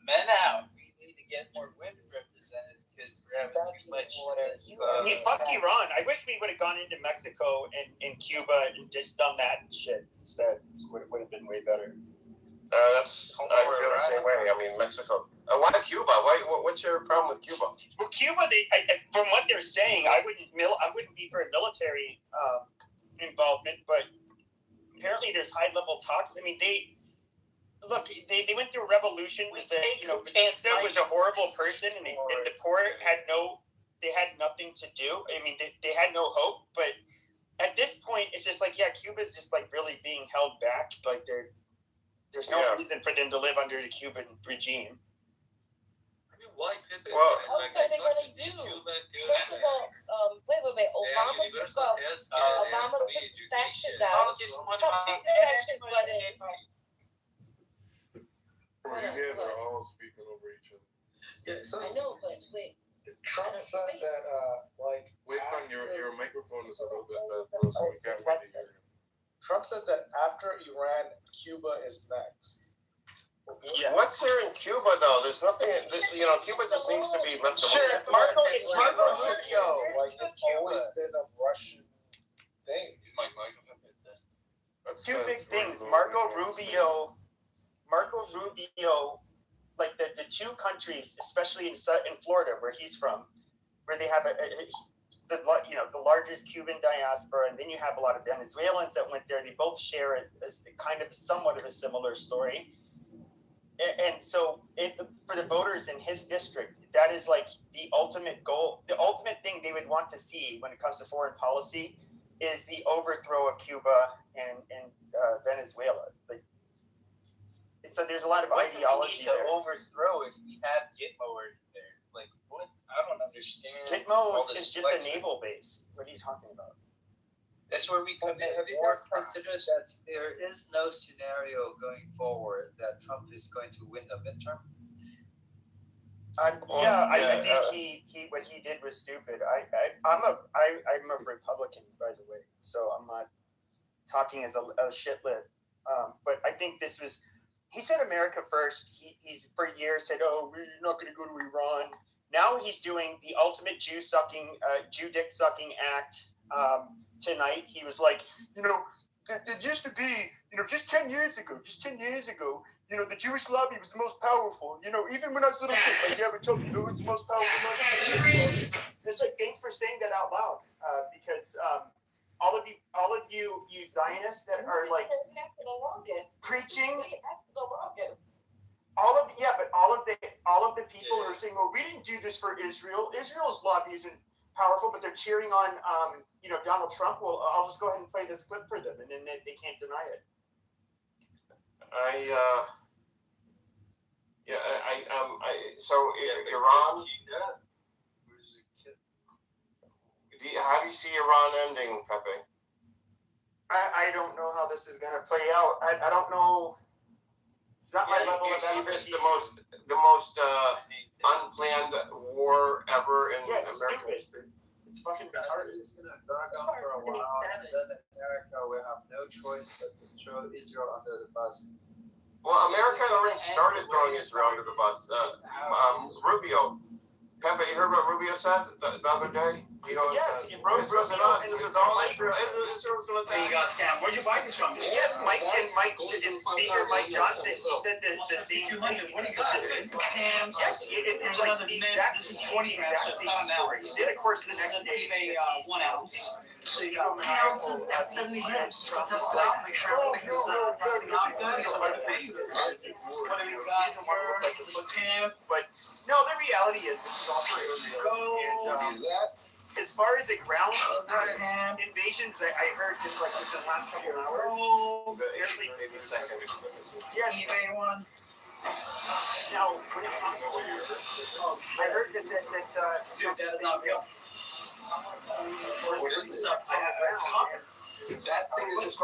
men out. We need to get more women represented because we're having too much. Fuck Iran. I wish we would have gone into Mexico and Cuba and just done that shit instead. It would have been way better. I feel the same way. I mean, Mexico. Why Cuba? What's your problem with Cuba? Well, Cuba, from what they're saying, I wouldn't be for a military involvement, but apparently there's high-level talks. I mean, they went through a revolution. Castro was a horrible person, and the poor had nothing to do. I mean, they had no hope. But at this point, it's just like, yeah, Cuba's just like really being held back. Like there's no reason for them to live under the Cuban regime. I mean, why Pepe? What are they going to do? First of all, wait. Obama took sanctions out. Trump took sanctions, but You guys are all speaking over each other. Yeah, so I know, but wait. Trump said that, Wait, son, your microphone is a little bit bad, bro, so we can't really hear you. Trump said that after Iran, Cuba is next. Yeah. What's there in Cuba, though? There's nothing. Cuba just needs to be left alone. Sure, it's Marco Rubio. It's always been a Russian thing. Is my microphone there? Two big things. Marco Rubio, like the two countries, especially in Florida, where he's from, where they have the largest Cuban diaspora, and then you have a lot of Venezuelans that went there. They both share somewhat of a similar story. And so for the voters in his district, that is like the ultimate goal. The ultimate thing they would want to see when it comes to foreign policy is the overthrow of Cuba and Venezuela. So there's a lot of ideology there. To overthrow if we have Gitmo already there. Like, what? I don't understand. Gitmo is just a naval base. What are you talking about? That's where we come in. Have you guys considered that there is no scenario going forward that Trump is going to win the midterm? I think what he did was stupid. I'm a Republican, by the way, so I'm not talking as a shitlet. But I think this was. He said America first. He's for years said, "Oh, we're not going to go to Iran." Now he's doing the ultimate Jew dick sucking act. Tonight he was like, there used to be, just 10 years ago, the Jewish lobby was the most powerful. Even when I was a little kid, my dad would tell me, who's the most powerful? It's like, thanks for saying that out loud, because all of you Zionists that are like preaching. All of the people are saying, "Oh, we didn't do this for Israel. Israel's lobby isn't powerful," but they're cheering on, Donald Trump. Well, I'll just go ahead and play this clip for them, and then they can't deny it. So Iran. How do you see Iran ending, Pepe? I don't know how this is going to play out. I don't know. It's not my level of expertise. The most unplanned war ever in American history. It's fucking retarded. It's going to drag on for a while, and then America will have no choice but to throw Israel under the bus. Well, America already started throwing Israel under the bus. Rubio. Pepe, you heard what Rubio said the other day? Yes, Rubio wasn't us. This is all Israel. Israel's going to take. You got scammed. Where'd you buy this from? Yes, and Speaker Mike Johnson, he said the same thing. What do you got? Yes, it's like the exact same story. Then, of course, the next day, 1 ounce. So you got ounces at 70 grams. So test it out, make sure everything's testing out good. So what have you got here? This is Cam. But no, the reality is this is all for Israel. And as far as the ground invasions, I heard just like within the last couple of hours. Maybe a second. Yeah, eBay one. Now, when it comes to, I heard that dude, that is not real. It's copper. That thing is just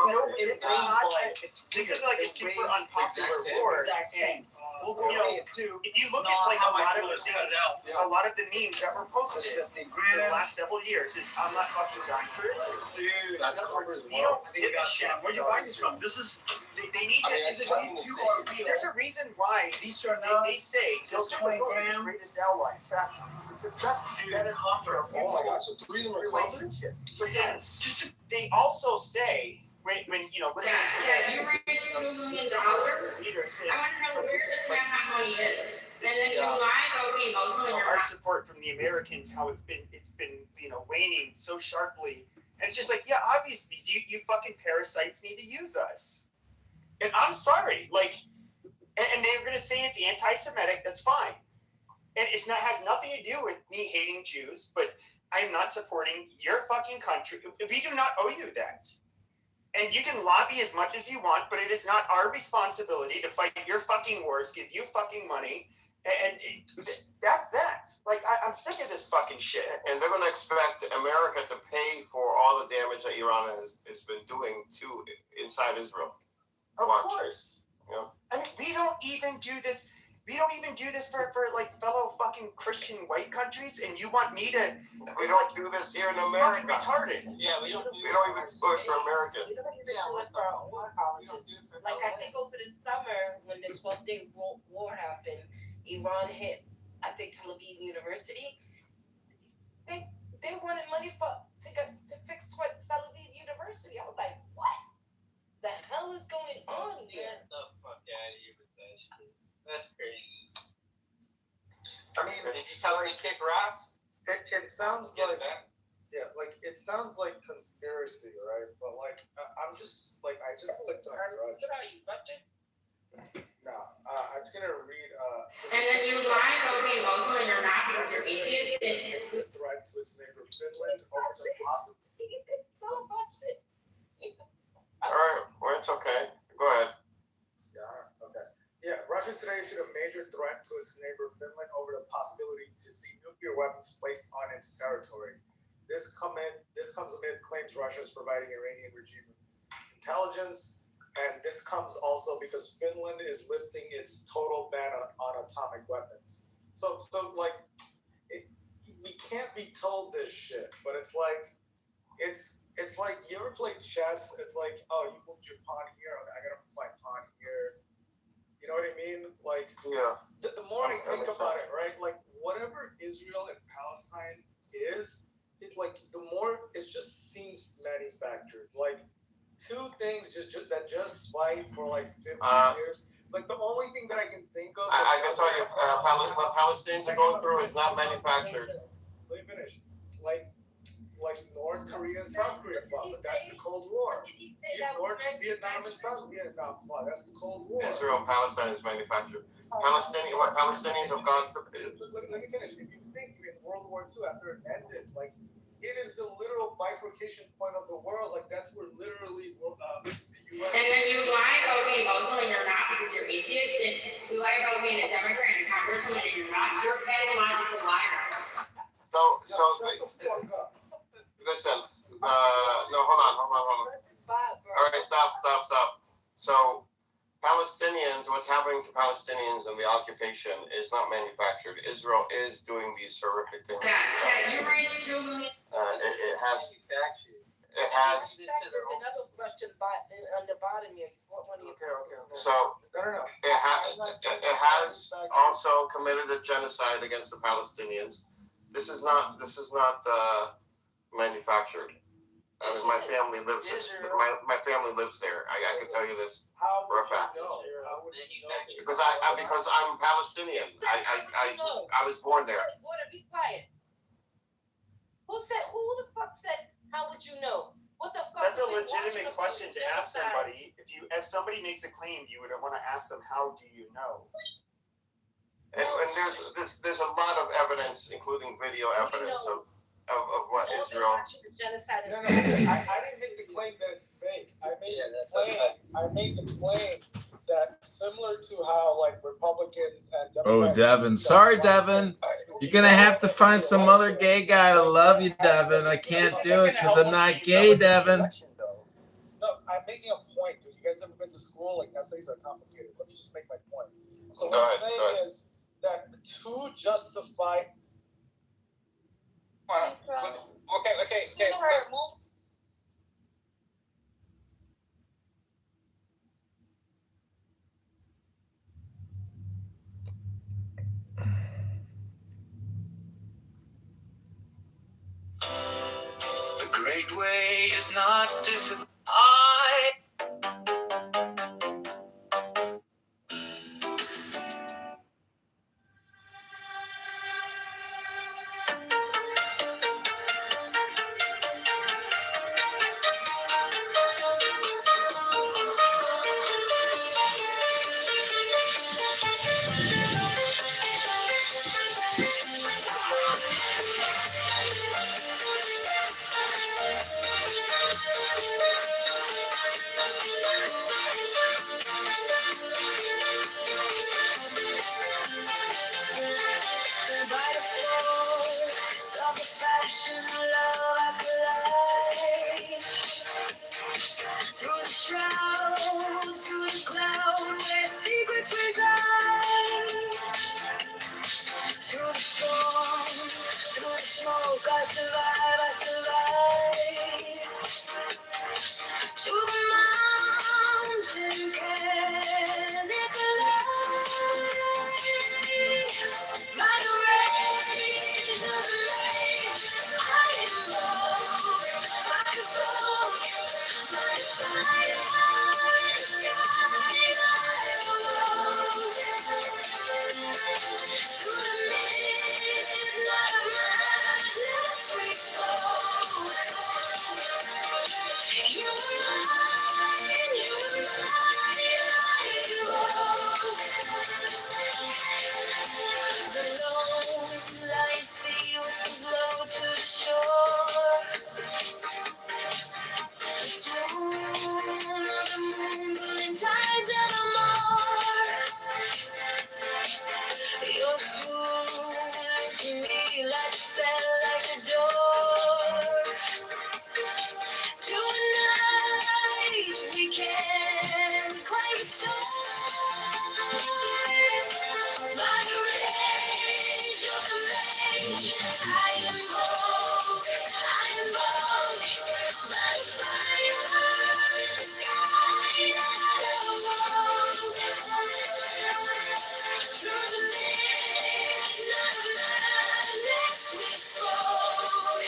this is like a super unpopular war. Exact same. We'll go You know, pay it too. if you look No, at like how a am I lot of doing the this? things, Yeah. a lot of the memes that were posted That's for 50 the grand. last several years is I'm not fucking dying for Israel. Dude, That's In other words, covered as we well. don't give a shit. where you buying this from? This is They need I mean, to. it's not these the two same. are real. There's a reason why These are not. they say Those this 20 is the gram? greatest ally. In fact, it's the best better copper. Oh my gosh, so 3 of them are copper? relationship. But then Yes. they also say when you know listening to You reach $2 million. I leaders say want to know where the tax money is. And then you lie about the emotional in your our mouth. support from the Americans, how it's been waning so sharply, and it's just like obviously you fucking parasites need to use us, and I'm sorry, like, and they're gonna say it's anti-Semitic, that's fine, and it's not has nothing to do with me hating Jews, but I am not supporting your fucking country. We do not owe you that. And you can lobby as much as you want, but it is not our responsibility to fight your fucking wars, give you fucking money, and that's that. Like, I'm sick of this fucking shit. And they're going to expect America to pay for all the damage that Iran has been doing to inside Israel. Of Watch. course. Yeah. I mean, we don't even do this. We don't even do this for like fellow fucking Christian white countries, and you want me to? We don't do this here in This is America. fucking retarded. Yeah, we don't We don't even do it for Americans. We don't even do it for our own colleges. Like I think over the summer when the 12-day war happened, Iran hit, I think, Tel Aviv University. They wanted money to fix Tel Aviv University. I was like, what the hell is going on here? Get the fuck out of here with that shit. That's crazy. I mean, Did you tell them to kick rocks? it sounds Get like, that? yeah, like, it sounds like conspiracy, right? But like, I'm just, like, I just clicked on Drudge. What are you, Russian? No, I'm just gonna read, And then you lie about being Muslim and you're not because you're atheist. major threat to its neighbor Finland over the possible. It's so much. All right, well, it's okay. Go ahead. Yeah, okay. Yeah, Russia today issued a major threat to its neighbor Finland over the possibility to see nuclear weapons placed on its territory. This comes amid claims Russia is providing Iranian regime intelligence, and this comes also because Finland is lifting its total ban on atomic weapons. So like, we can't be told this shit, but it's like, it's like, you ever play chess? It's like, oh, you moved your pawn here, okay, I gotta move my pawn here. You know what I mean? Like, Yeah. the more I That think makes about sense. it, right? Like, whatever Israel and Palestine is, it like the more it just seems manufactured. Like, two things that just fight for like 50 years. Like, the only thing that I can think of. I can tell you, what Palestinians are going through is not manufactured. Let me finish. Like North Korea and South Korea fought, but that's the Cold War. North Vietnam and South Vietnam fought. That's the Cold War. Israel and Palestine is manufactured. What Palestinians have gone through. Let me finish. If you think in World War II after it ended, like, it is the literal bifurcation point of the world. Like, that's where literally the U.S. And then you lie about being Muslim and you're not because you're atheist. And you lie about being a Democrat and a congressman and you're not. You're a pathological liar. So Shut the fuck up. listen. No, hold on. All right, stop. So, Palestinians, what's happening to Palestinians in the occupation is not manufactured. Israel is doing these horrific things. Yeah, you raised $2 million. It has. Another question on the bottom here. Okay. So No. it has also committed a genocide against the Palestinians. This is not manufactured. I mean, my family lives my family lives there. I can tell you this How for a would fact. you know? How would you know? Because I'm Palestinian. I was born there. Water, be quiet. Who the fuck said, how would you know? What the fuck? That's a we watching legitimate the question to ask genocide? somebody. If somebody makes a claim, you would want to ask them, how do you know? And there's a lot of evidence, including video evidence of what All Israel. the genocide. No. I didn't make the claim that it's fake. I made the claim that similar to how like Republicans and Democrats. Devin. Sorry, Devin. You're gonna have to find some other gay guy to love you, Devin. I can't do it because I'm not gay, Devin. No, I'm making a point, dude. You guys ever been to school? Like, essays are complicated. Let me just make my point. So Go what ahead, I'm go saying ahead. is that to justify Okay. The great way is not difficult. By the force of the fashion love I collide through the shroud, through the cloud where secrets reside. Through the storm, through the smoke, I survive. To the mountain canopy, by the rays of the lake, I am bold, by the fog, by the fire in the sky, I am bold. Through the midnight of madness we spoke. You're mine, the lone light sea whispers low to the shore. The swoon of the moon pulling tides evermore. Your swoon to me like a spell, like a door. Tonight we can't quite stop. By the rage of the mage, I am bold, I am bold. By the fire in the sky, I am bold. Through the midnight of madness we spoke.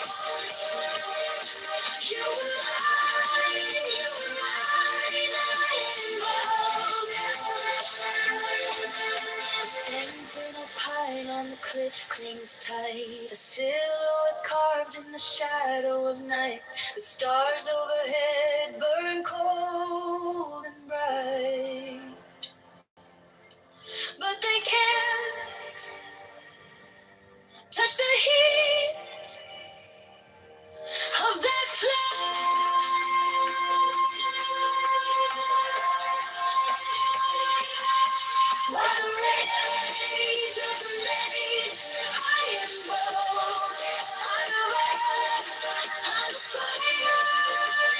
You were mine, a sentinel pine on the cliff clings tight, a silhouette carved in the shadow of night. The stars overhead burn cold and bright, but they can't touch the heat of that flame. By the rage of the maze, I am bold. I'm the wrath, I'm the fire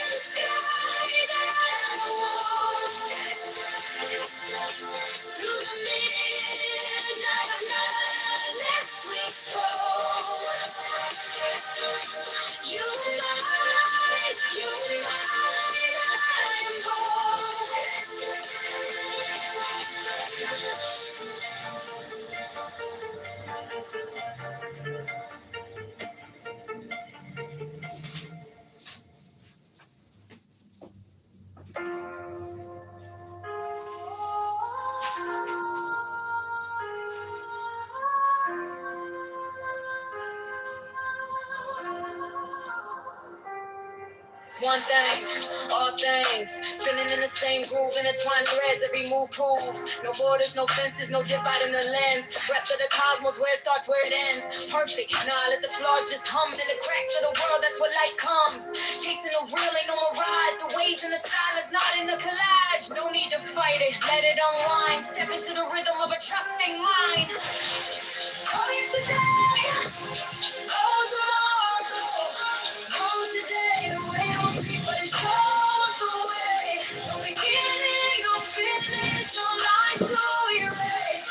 in the sky that I won't. Through the midnight of madness we spoke. You were mine, I am bold. One thing, all things, spinning in the same groove, intertwined threads, every move proves. No borders, no fences, no dividing the lens. Breath of the cosmos, where it starts, where it ends. Perfect, now I let the flaws just hum in the cracks of the world, that's where light comes. Chasing the real, ain't no mirage. The waves in the silence, not in the collage. No need to fight it, let it unwind. Step into the rhythm of a trusting mind. Oh, yesterday, oh, tomorrow, oh, today. The way don't speak, but it shows the way. No beginning, no finish, no lines to erase.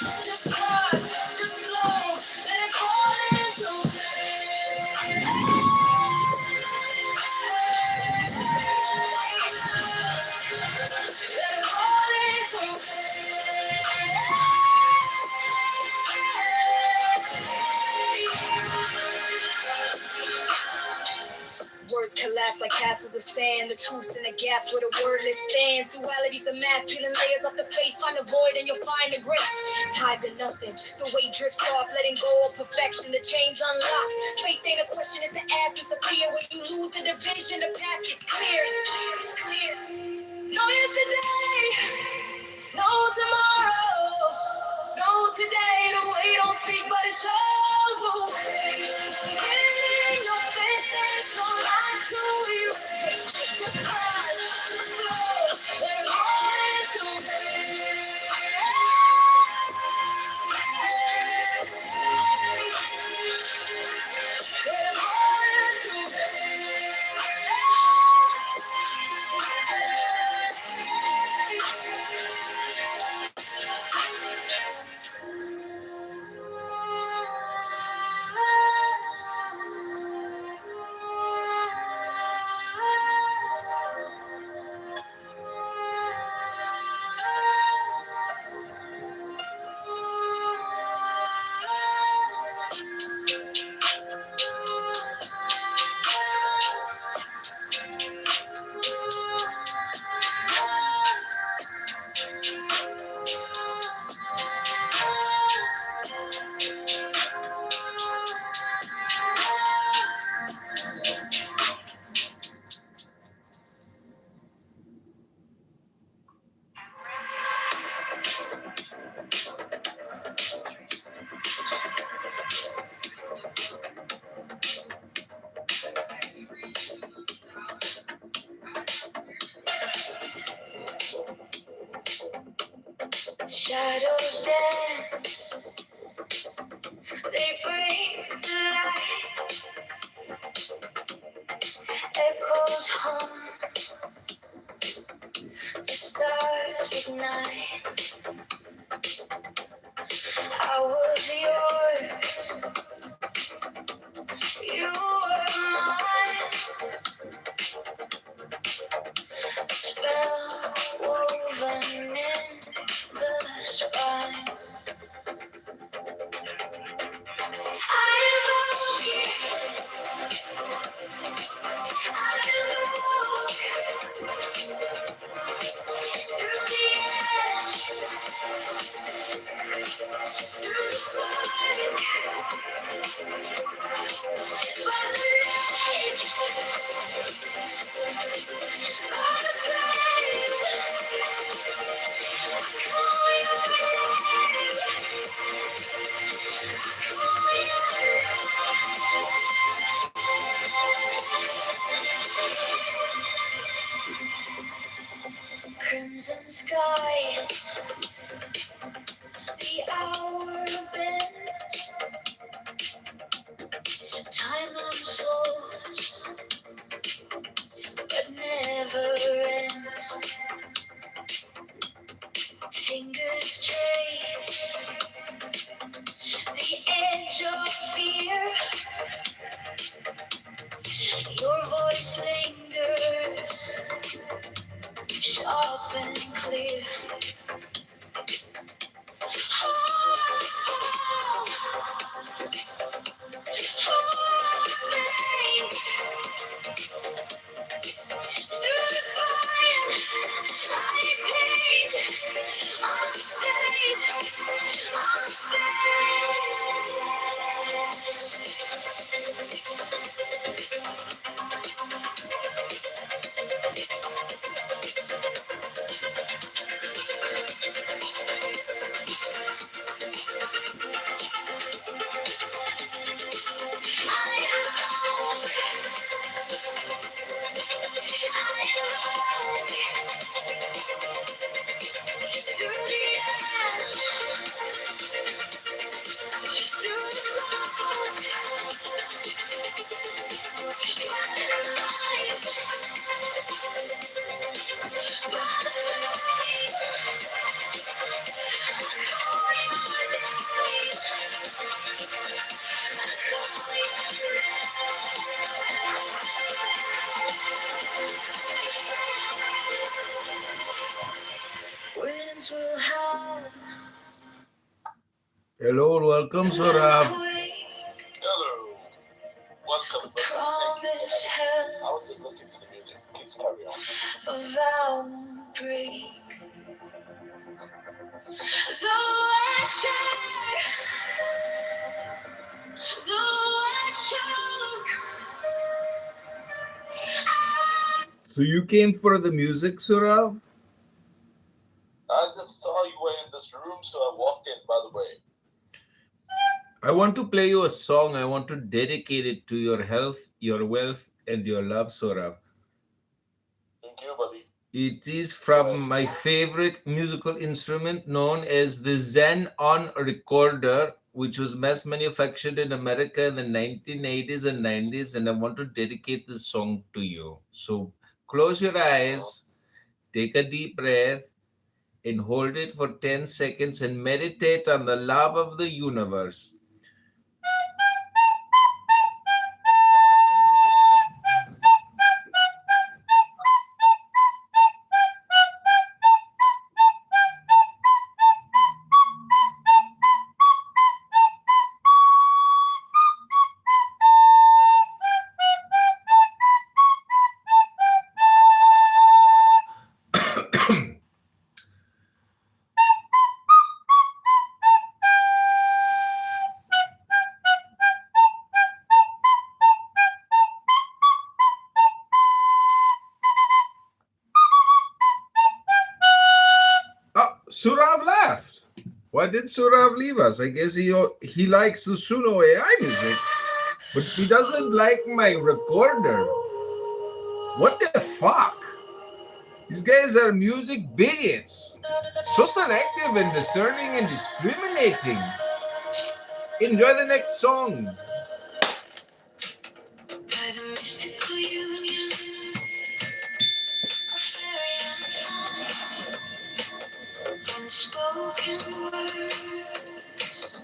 collapse like castles of sand. The truth's in the gaps where the wordless stands. Dualities of mass, peeling layers up the face. Find the void and you'll find the grace. Tied to nothing, the weight drifts off, letting go of perfection. The chains unlock. Faith ain't a question, it's the essence of fear. When you lose the division, the path is clear. No yesterday, no tomorrow, no today. The way don't speak, but it shows the way. Beginning, no finish, no line to erase. Just trust, just flow, let it fall into shadows dance, they break the light. Echoes hum, the stars ignite. I was yours, you were mine. Spell woven in the spine. I invoke you. I invoke through the ash, through the smoke, by the light, by the flame. Call your name. Call your name. Crimson skies, the hour bends. Time unfolds, but never ends. Fingers trace the edge of fear. Your voice lingers, sharp and clear. Heart fall, heart faint. Through the fire, I paint. Unfazed, through the ash, through the smoke, by the light, by the flame. I call your name. I call your name. Winds will howl. Hello, welcome, Sorab. Hello. Welcome. Promise hell. I was just listening So you came for the music, Surav? I just saw you were in this room, so I walked in, by the way. I want to play you a song. I want to dedicate it to your health, your wealth, and your love, Surav. Thank you, buddy. It is from my favorite musical instrument known as the Zen-on recorder, which was mass manufactured in America in the 1980s and 90s, and I want to dedicate this song to you. So close your eyes, take a deep breath, and hold it for 10 seconds and meditate on the love of the universe. Oh, Surav left. Why did Surav leave us? I guess he likes the Suno AI music, but he doesn't like my recorder. What the fuck? These guys are music bigots. So selective and discerning and discriminating. Enjoy the next song. By the mystical union of fairy and fawn, unspoken words,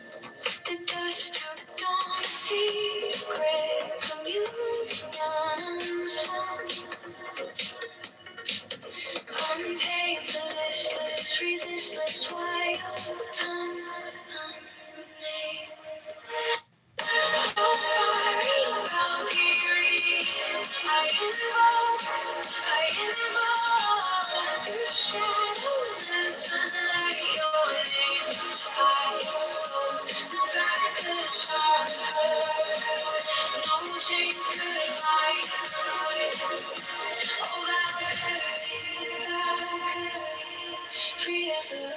the dust of dawn, secret communion and sound. Untamed, the listless, resistless, wild tongue. Shadows and sunlight, your name I spoke. No God could charm her, no chains could bind her. Oh, Valkyrie, free as the wind.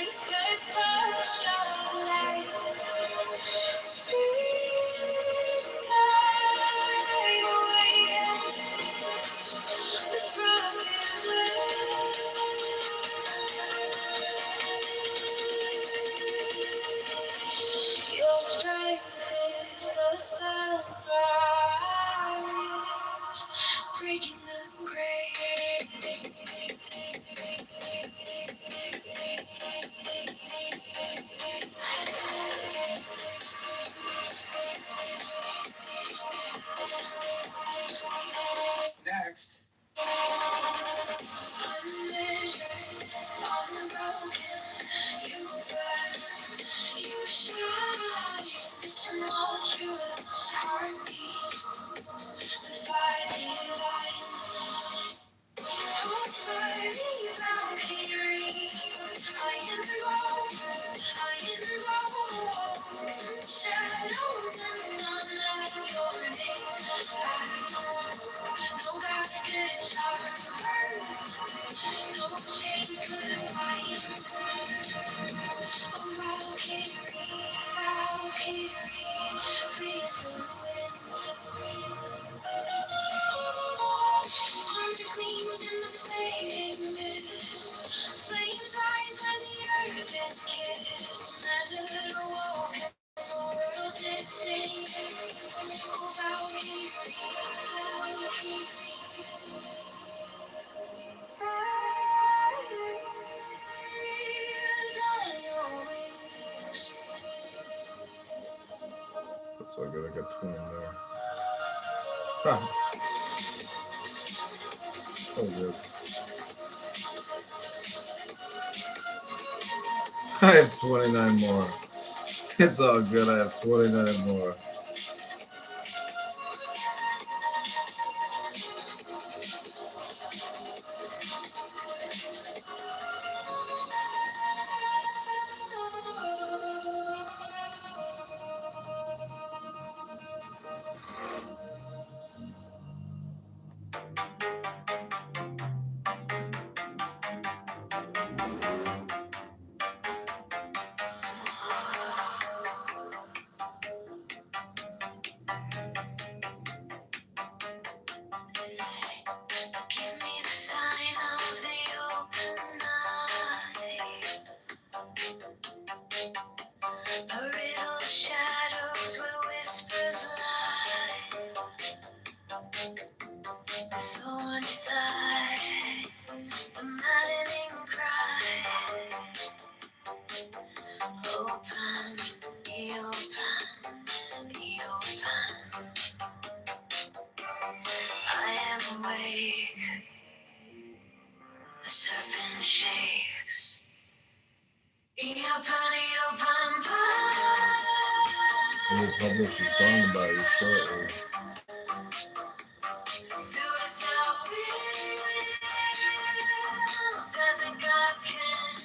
First touch of light. Springtime awakens, the frost gives way. Your strength is the sunrise, breaking the grave. Next. Unmeasured, unbroken, you burn, you shine, the tumultuous heartbeat, the fire divine. Shadows and sunlight, your name I spoke. No God could charm her, no chains could bind. Oh, Valkyrie, free as the wind. Armor gleams in the fading mist. Flames rise when the earth is kissed. Man of the walk and the world did sing. Oh, Valkyrie, rise on your wings. Looks like I got 20 there. Huh. Oh, good. I have 29 more. It's all good. I have 29 more. Give me the sign of the open night. A riddle of shadows where whispers lie. The thorny thigh, the maddening cry. Open, be open, be open. I am awake, the serpent shakes. Be open, We'll publish a song about you shortly. do as thou wilt, as a God can.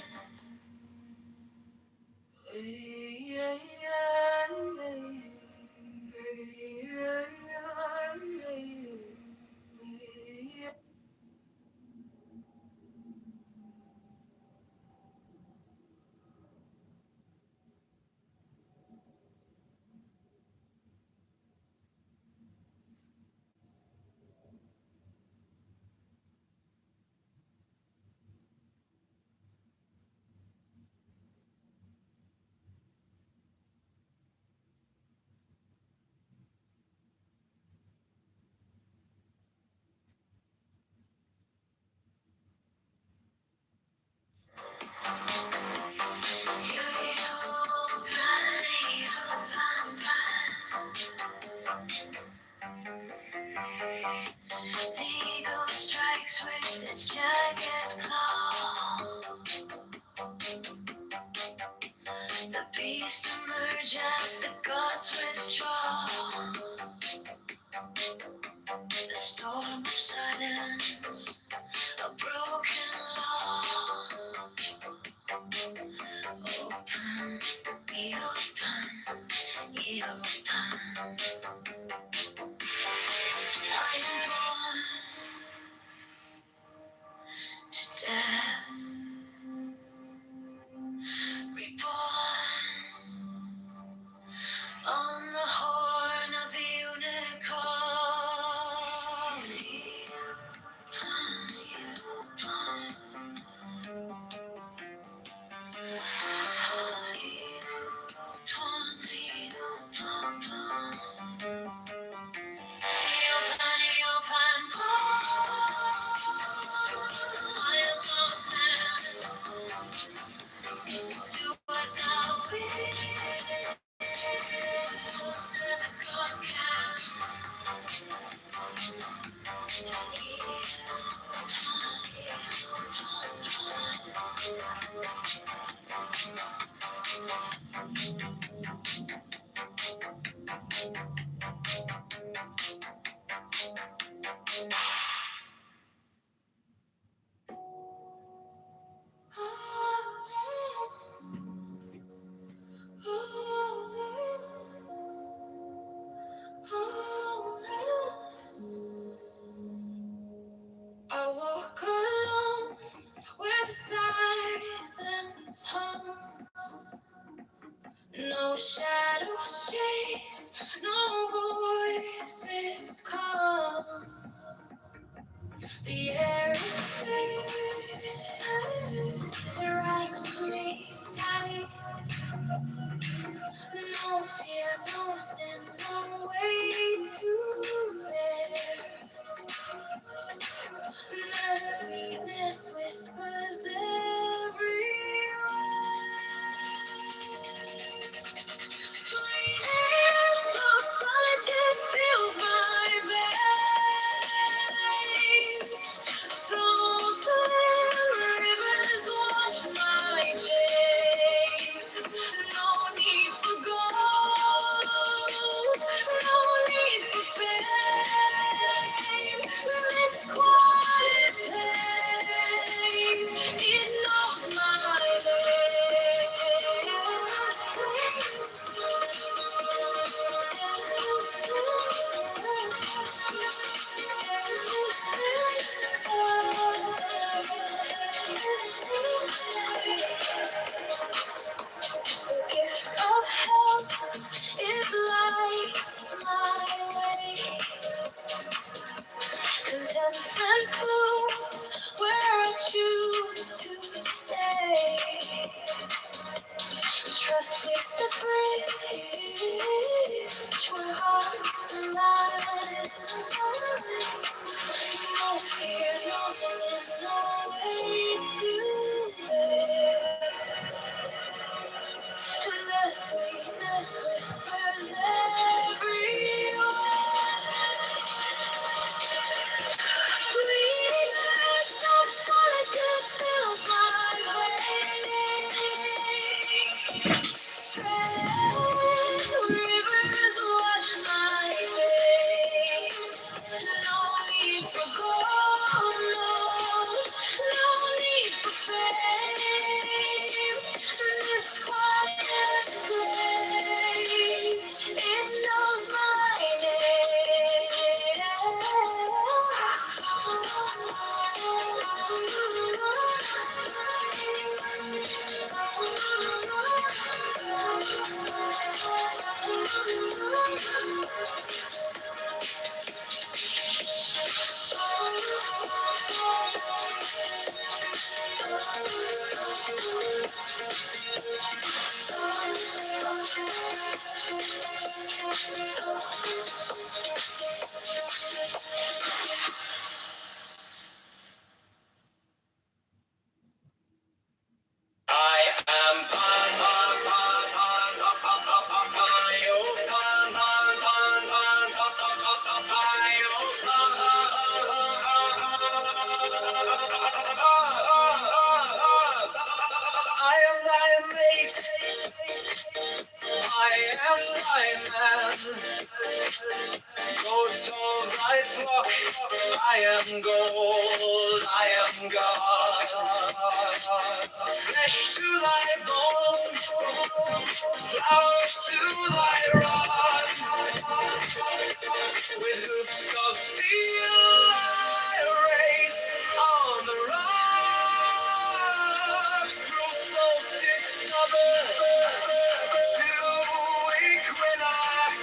The eagle strikes with its jagged claw. The beast emerge as the gods withdraw. A storm of silence, a broken law. Open, be open, be open. I am born to death, reborn on the horn of the unicorn. Do as thou wilt, as a God can. I walk alone where the silence hums. No shadows chase, no voices come. The air is still, it wraps me tight. No fear, no sin, no way to bear. The sweetness whispers everywhere. Sweetness of solitude fills my veins. So the rivers wash my chains. I am thy mate, I am thy man. Goats of thy flock, I am gold, I am God. Flesh to thy bone, flower to thy rod. With hoofs of steel I race on the rocks. Through solstice stubborn to equinox.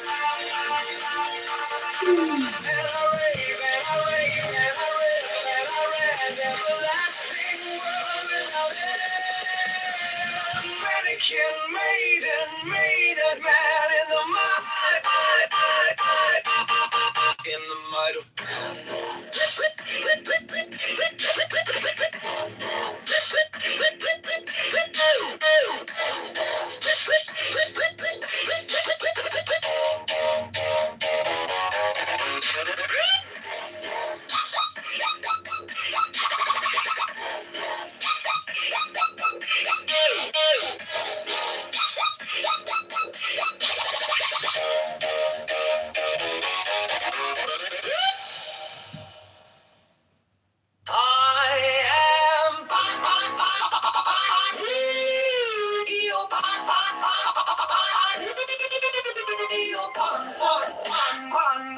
And I rave, and I rave, and I rave, and I rave, an everlasting world without end. Mannequin, maiden, maiden, man in the might, in the might of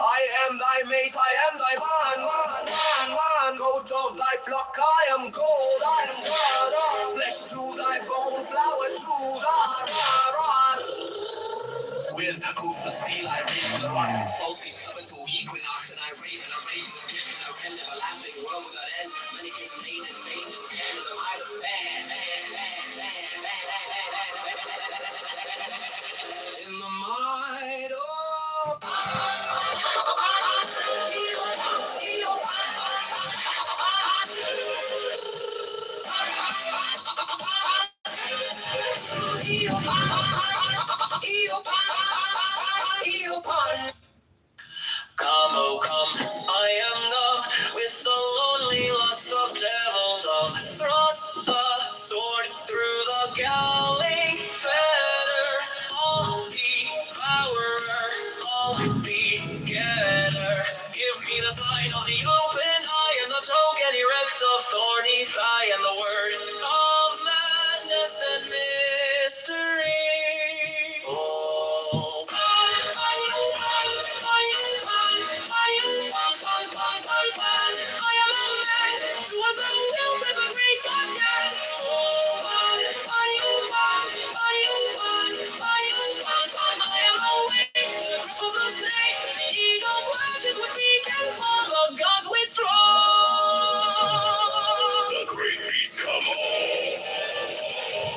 I am thy mate, I am thy man. Goat of thy flock, I am gold, I am God. Flesh to thy bone, flower to thy rod. With hoofs of steel, I raise on the rocks from solstice, stubborn to equinox, and I rave, and I rave, and I rave, and I rave, everlasting world without end. Many king made and made, and in the might of man. In the might of Come, oh come, I am numb with the lonely lust of devildom. Thrust the sword through the galling fetter. All devourer, all begetter. Give me the sign of the open eye and the token erect of thorny thigh and the word of madness and mystery. Oh, the great beast come on.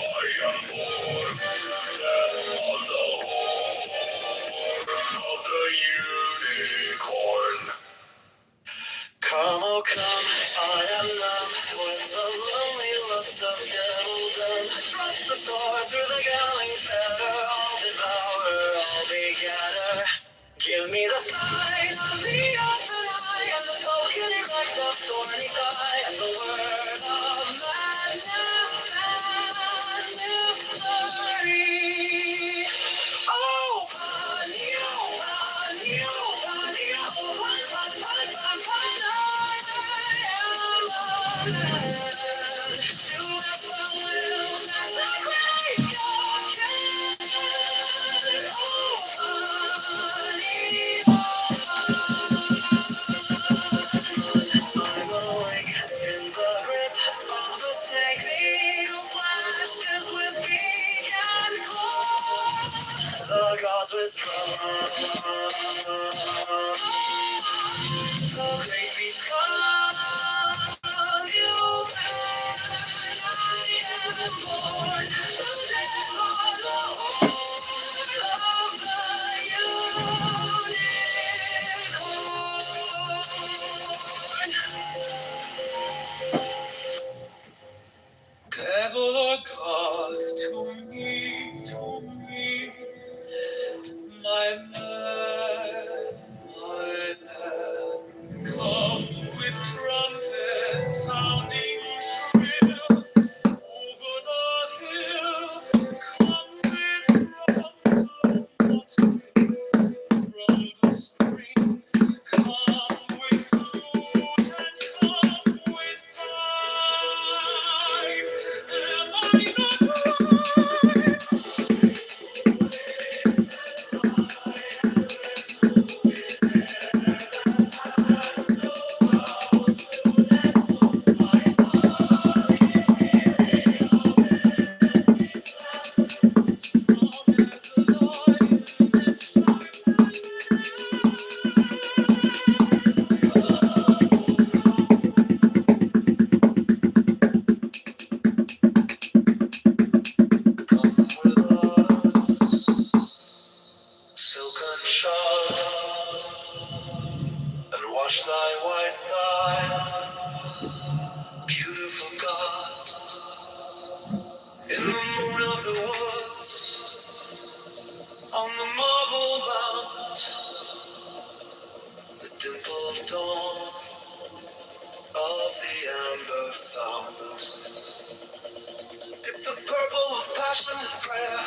I am born to death on the horn of the unicorn. Come, oh come, I am numb with the lonely lust of devildom. Thrust the sword through the galling feather, all devourer, all begetter. Give me the sign of the open eye and the token erect of thorny thigh and the word of madness and mystery. Open you, open you, open you, open, open, open, I am alone. To ask the will as a great God can. Open, open. Devil or God, to me, my man, come with trumpets sounding shrill over the hill. Come with drums from the spring. Come with flute and come with pipe. Am I not right? Strong as a lion and sharp as come with us, silken shod, and wash thy white thigh, beautiful God, in the moon of the woods, on the marble mount, the dimpled dawn of the amber fount. Dip the purple of passion and prayer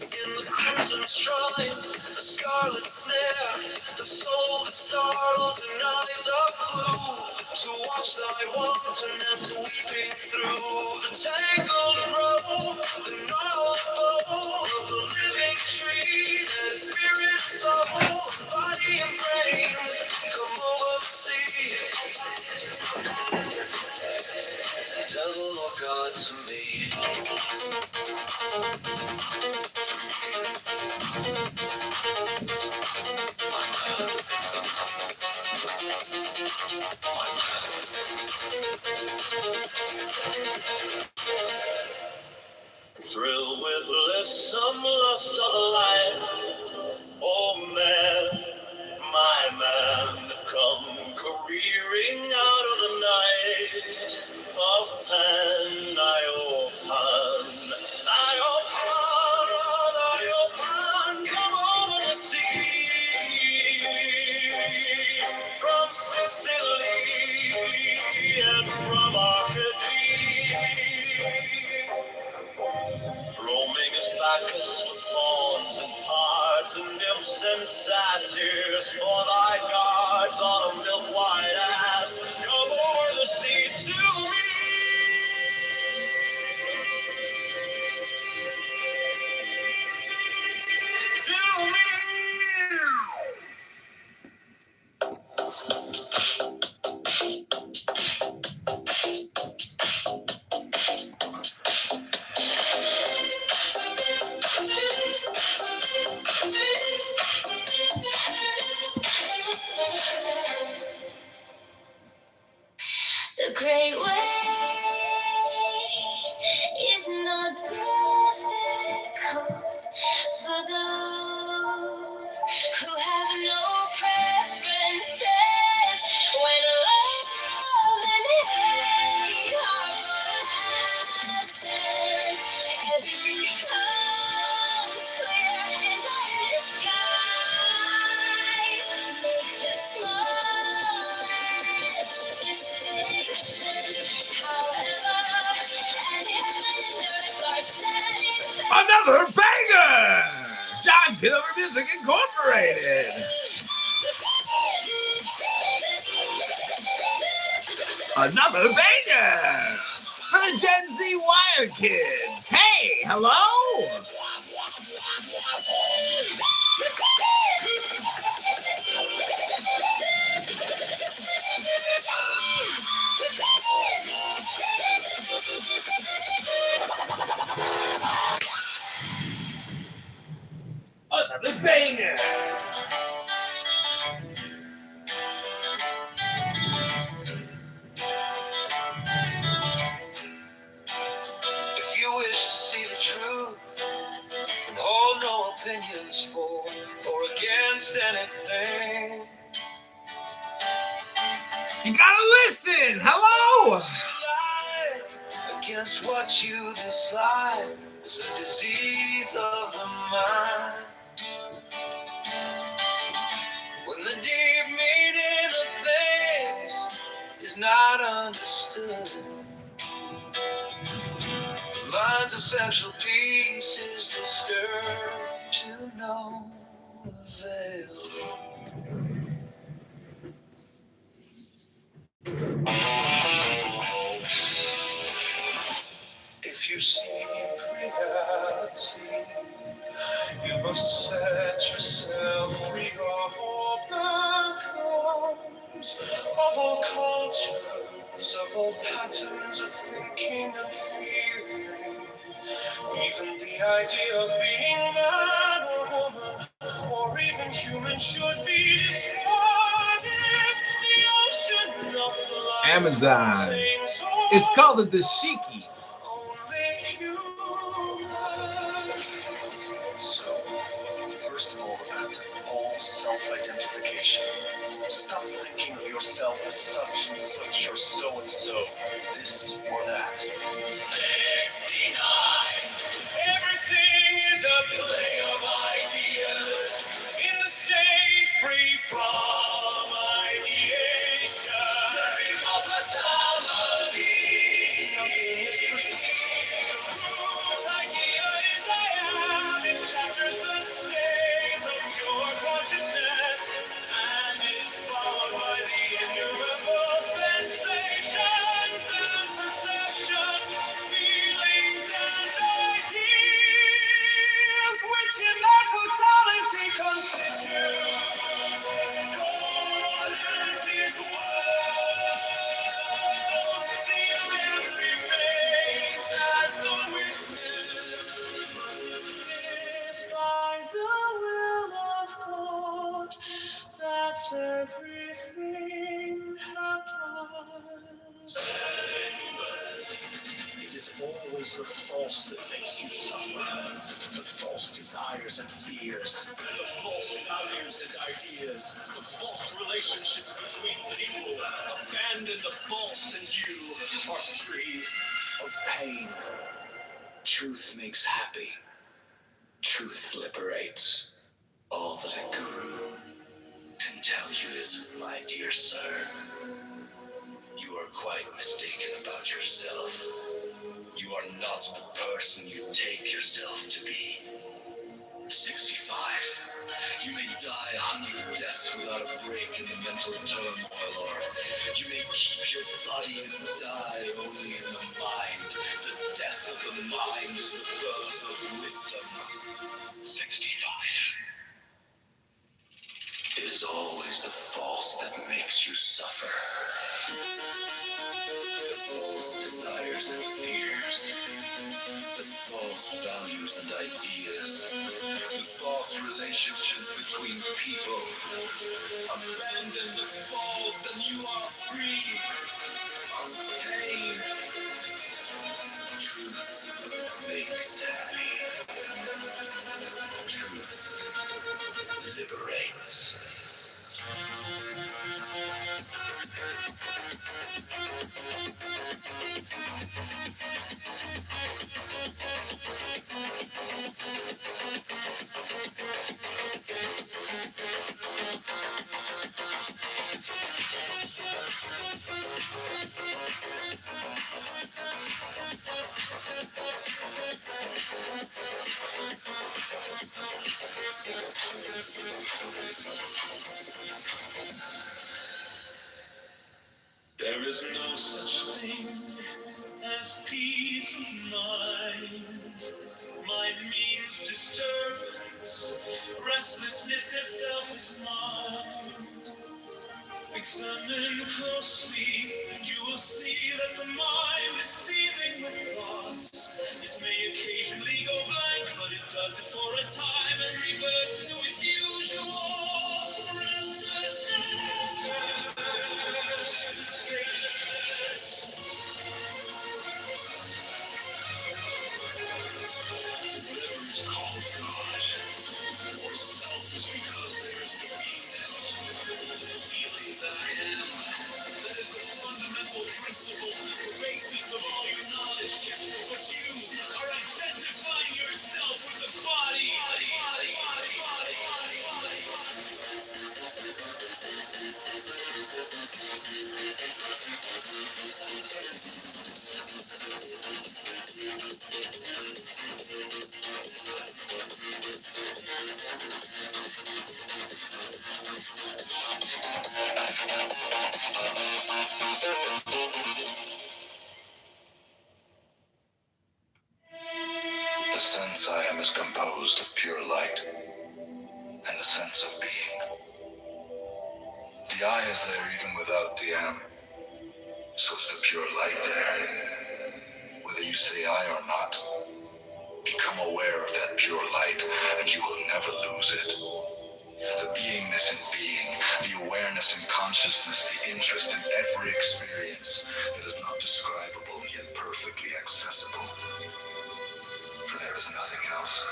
in the crimson shrine, the scarlet snare, the soul that startles in eyes of blue, to watch thy wantonness weeping through the tangled grove, the gnarled bole of the living tree, that spirit, soul, body and brain, come over the sea, devil or God to me. Thrill with lissome lust of life, oh man, my man, come careering out of the night of Pan, Iopan, come over the sea, from Sicily and from Arcady. Roaming as Bacchus with fawns and pards and nymphs and satyrs for thy guards on a milk-white ass. Come o'er the sea to me. To me. The great way is not difficult for those who have no preferences. When love and hate are absent, everything becomes clear in darkness skies. Make the smallest distinction, however, and heaven and earth are setting. Another banger! John Kitover Music Incorporated. Another banger for the Gen Z Wired kids. Hey, hello? Another banger against anything. You gotta listen. Hello. Against what you dislike is the disease of the mind. When the deep meaning of things is not understood, the mind's essential peace is disturbed to no avail. If you seek reality, you must set yourself free of all backgrounds, of all cultures, of all patterns of thinking and feeling. Even the idea of being man or woman, or even human, should be discarded. The ocean of life Amazon. contains It's all called the Dashiki. only human. So, first of all, about all self-identification. Stop thinking of yourself as such and such or so and so, this or that. 69. Everything is a play of ideas in the state free from ideation. Every possibility, nothing is perceived. The root idea is I am. It shatters the state of pure consciousness and is followed by the innumerable sensations and perceptions, feelings and ideas, which in their totality constitute qualities worth. The man remains as the witness, but it is by the will of God that everything happens. It is always the false that makes you suffer. The false desires and fears, the false values and ideas, the false relationships between people. Abandon the false and you are free of pain. Truth makes happy. Truth liberates. All that a guru can tell you is, my dear sir, you are quite mistaken about yourself. You are not the person you take yourself to be. 65. You may die 100 deaths without a break in the mental turmoil, or you may keep your body and die only in the mind. The death of the mind is the birth of wisdom. 65. It is always the false that makes you suffer. The false desires and fears, the false values and ideas, the false relationships between people. Abandon the false and you are free of pain. Truth makes happy. Truth liberates. There is no such thing as peace of mind. Mind means disturbance. Restlessness itself is mind. Examine closely, and you will see that the mind is seething with thoughts. It may occasionally go blank, but it does it for a time and reverts to its usual restlessness. Whatever is called God or self is because since I am is composed of pure light and the sense of being. The I is there even without the am, so is the pure light there. Whether you say I or not, become aware of that pure light and you will never lose it. The beingness in being, the awareness in consciousness, the interest in every experience that is not describable yet perfectly accessible. For there is nothing else.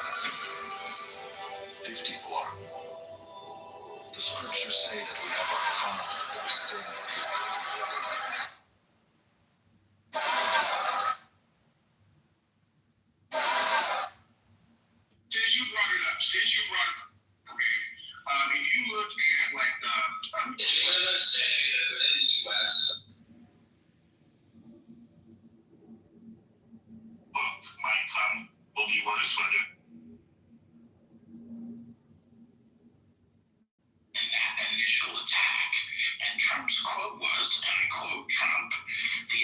54. The scriptures say that we have our common our sin. Since you brought it up, okay, if you look at like let's say in the U.S. Might come will be worse for them. And that initial attack, and Trump's quote was, and I quote Trump, the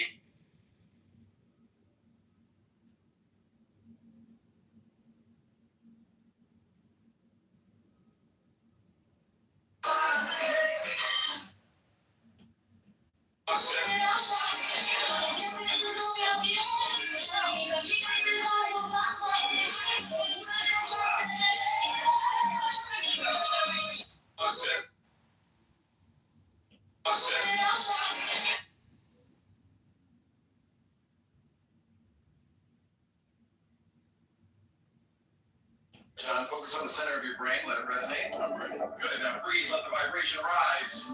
John, focus on the center of your brain, let it resonate. Good, now breathe, let the vibration rise.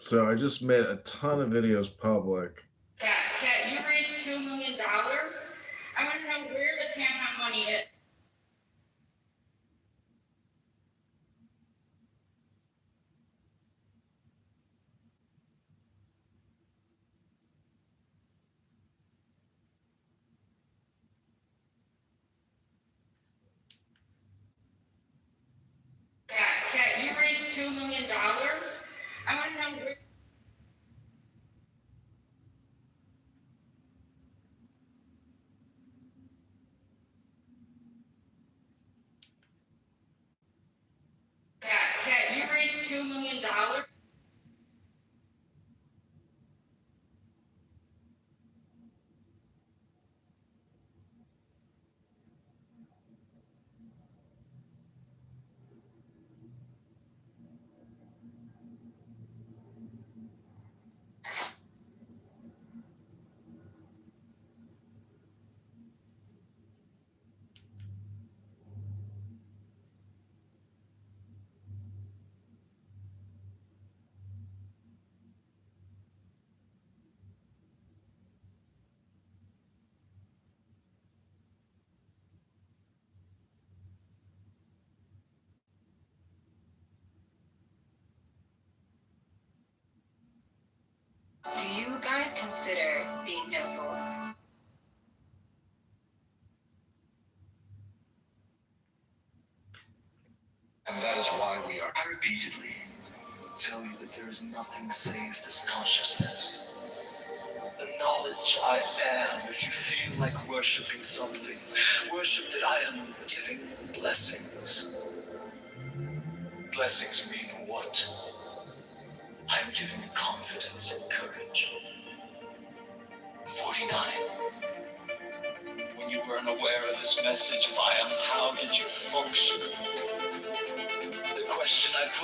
So I just made a ton of videos public. Cat, you raised $2 million. I want to know where the tampon money is. Cat, you raised $2 million. I want to know where. Cat, you raised $2 million. Do you guys consider being mentored? And that is why I repeatedly tell you that there is nothing save this consciousness. The knowledge I am. If you feel like worshiping something, worship that I am giving blessings. Blessings mean what? I am giving confidence and courage. 49. When you were unaware of this message of I am, how did you function? The question I put